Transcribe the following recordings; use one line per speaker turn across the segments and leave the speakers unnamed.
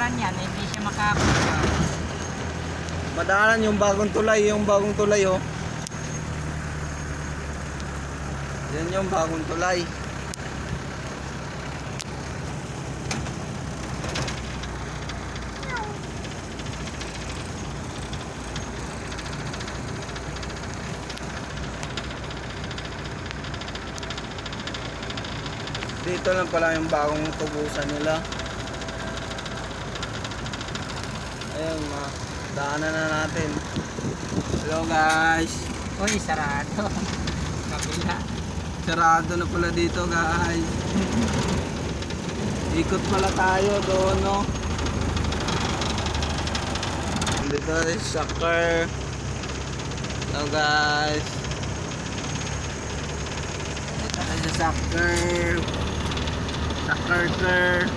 madaanan yan, hindi siya makapunta.
Madaanan yung bagong tulay, oh. Yan yung bagong tulay. Dito lang pala yung bagong tubusan nila. Ayun, daanan na natin. Hello guys.
Uy, sarado. Kabila.
Sarado na pala dito guys. Ikot pala tayo doon, no? Dito is soccer. Hello guys. Dito tayo sa soccer. Soccer.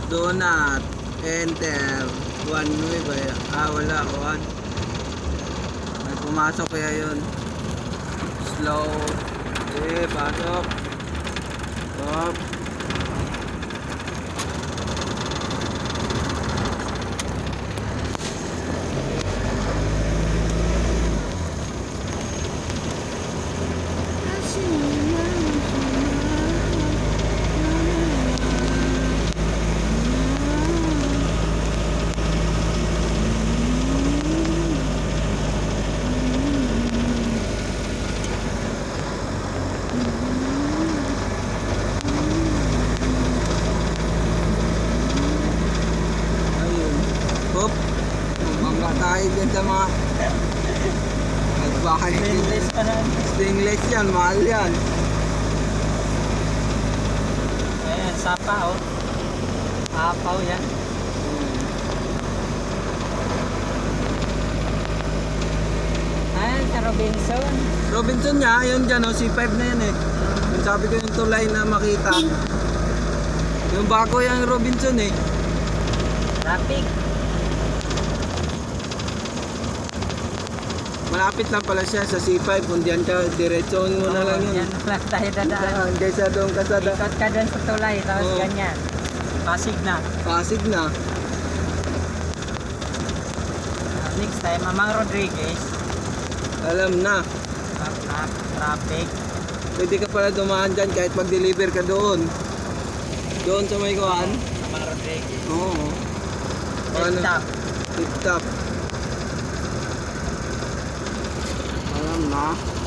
Donut. Enter. One way ba yan? Wala. One. May pumasok kaya yun. Slow. Pasok. Stop. Hop, bangga tayo dyan sa mga nagbahay.
Stainless pa na.
Stainless yan, mahal yan.
Ayan, sapa oh. Apaw yan. Ayan, sa Robinson.
Robinson niya, yun dyan, C5 na yan eh. Yung sabi ko yung tulay na makita. Yung bago yung Robinson eh.
Traffic.
Malapit lang pala siya sa C5. Kung diyan ka, diretsyon mo na lang yun.
Yan lang tayo dadaan.
Kaysa doon ka sa
Ikot ka dun sa tulay, tapos
Oo.
ganyan. Pasig na.
Pasig na.
Next time, Mamang Rodriguez.
Alam na.
Traffic.
Pwede ka pala dumaan dyan kahit mag-deliver ka doon. Doon sa may kuhaan.
Mamang Rodriguez.
Oo.
Stop.
Tip top. Alam na.